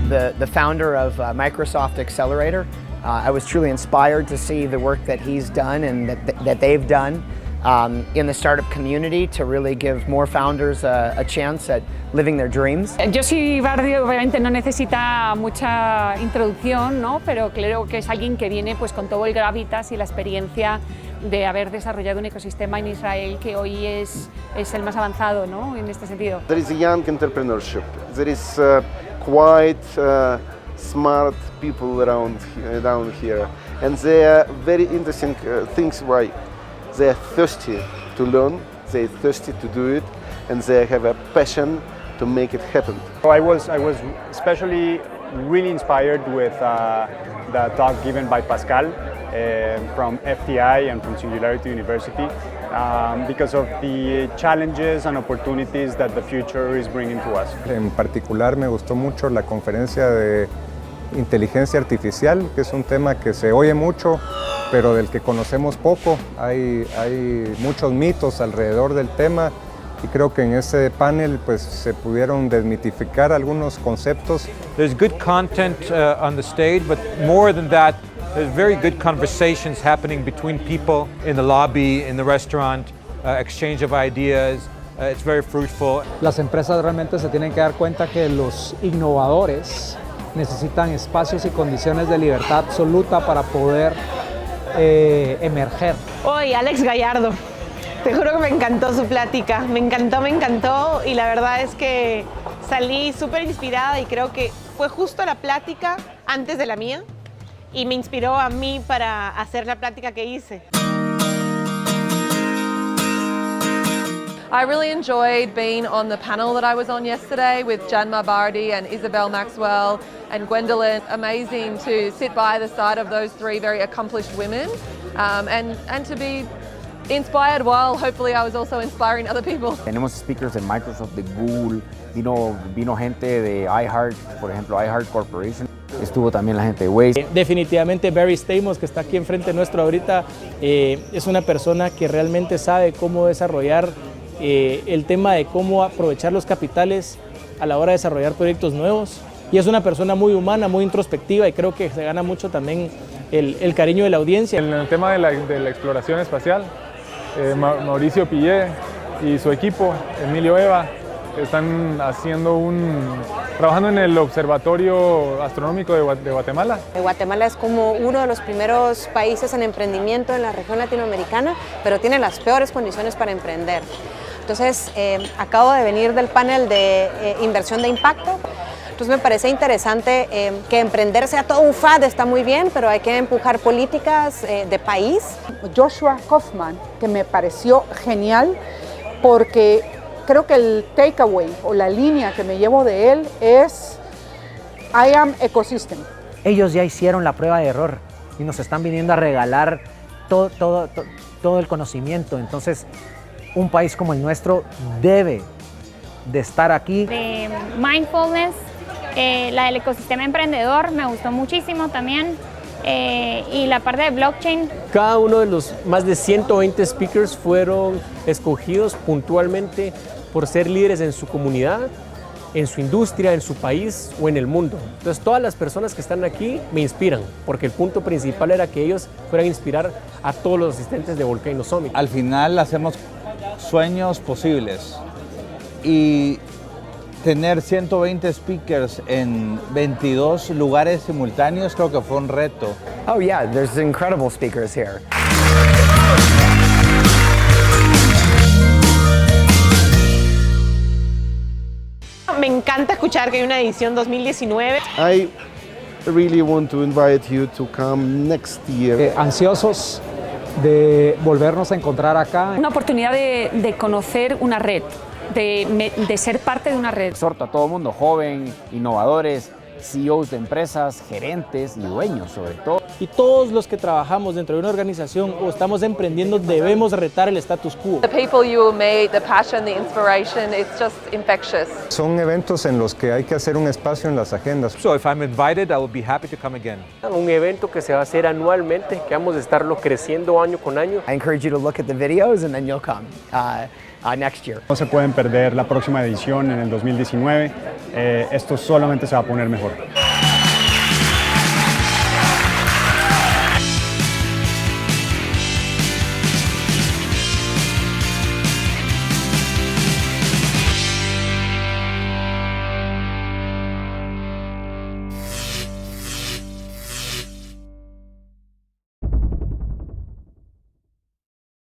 the founder of Microsoft Accelerator. I was truly inspired to see the work that he's done and that they've done in the startup community to really give more founders a chance at living their dreams. Joshi Bardi obviamente no necesita mucha introducción, ¿no? Pero creo que es alguien que viene pues con todo el gravitas y la experiencia de haber desarrollado un ecosistema en Israel que hoy es el más avanzado, ¿no? En este sentido. There is a young entrepreneurship. There is quite smart people around down here, and they are very interesting things. Why? They are thirsty to learn. They are thirsty to do it, and they have a passion to make it happen. I was especially really inspired with the talk given by Pascal from FTI and from Singularity University because of the challenges and opportunities that the future is bringing to us. En particular me gustó mucho la conferencia de inteligencia artificial, que es un tema que se oye mucho, pero del que conocemos poco. Hay muchos mitos alrededor del tema y creo que en ese panel pues se pudieron desmitificar algunos conceptos. There's good content on the stage, but more than that, there's very good conversations happening between people in the lobby, in the restaurant, exchange of ideas. It's very fruitful. Las empresas realmente se tienen que dar cuenta que los innovadores necesitan espacios y condiciones de libertad absoluta para poder emerger. Hoy Alex Gallardo, te juro que me encantó su plática, me encantó y la verdad es que salí súper inspirada y creo que fue justo la plática antes de la mía y me inspiró a mí para hacer la plática que hice. I really enjoyed being on the panel that I was on yesterday with Janma Bardi and Isabel Maxwell and Gwendolyn. Amazing to sit by the side of those three very accomplished women and to be inspired while hopefully I was also inspiring other people. Tenemos speakers de Microsoft, de Google, vino gente de iHeart, por ejemplo, iHeart Corporation. Estuvo también la gente de Waze. Definitivamente Barry Stamos, que está aquí enfrente nuestro ahorita, es una persona que realmente sabe cómo desarrollar el tema de cómo aprovechar los capitales a la hora de desarrollar proyectos nuevos. Y es una persona muy humana, muy introspectiva y creo que se gana mucho también el cariño de la audiencia. En el tema de la exploración espacial, Mauricio Pillé y su equipo, Emilio Eva, están trabajando en el Observatorio Astronómico de Guatemala. Guatemala es como uno de los primeros países en emprendimiento en la región latinoamericana, pero tiene las peores condiciones para emprender. Entonces, acabo de venir del panel de inversión de impacto. Entonces me parece interesante que emprender sea todo un fad, está muy bien, pero hay que empujar políticas de país. Joshua Kaufman, que me pareció genial porque creo que el takeaway o la línea que me llevo de él es I am ecosystem. Ellos ya hicieron la prueba de error y nos están viniendo a regalar todo el conocimiento. Entonces, un país como el nuestro debe de estar aquí. De mindfulness, la del ecosistema emprendedor me gustó muchísimo también. Y la parte de blockchain. Cada uno de los más de 120 speakers fueron escogidos puntualmente por ser líderes en su comunidad, en su industria, en su país o en el mundo. Entonces todas las personas que están aquí me inspiran, porque el punto principal era que ellos fueran a inspirar a todos los asistentes de Volcano Summit. Al final hacemos sueños posibles y tener 120 speakers en 22 lugares simultáneos creo que fue un reto. Oh yeah, there's incredible speakers here. Me encanta escuchar que hay una edición 2019. I really want to invite you to come next year. Ansiosos de volvernos a encontrar acá. Una oportunidad de conocer una red, de ser parte de una red. Exhorto a todo el mundo, joven, innovadores, CEOs de empresas, gerentes y dueños sobre todo. Y todos los que trabajamos dentro de una organización o estamos emprendiendo debemos retar el status quo. The people you will meet, the passion, the inspiration, it's just infectious. Son eventos en los que hay que hacer un espacio en las agendas. So if I'm invited, I will be happy to come again. Un evento que se va a hacer anualmente, que vamos a estarlo creciendo año con año. I encourage you to look at the videos and then you'll come next year. No se pueden perder la próxima edición en el 2019. Esto solamente se va a poner mejor. mejor.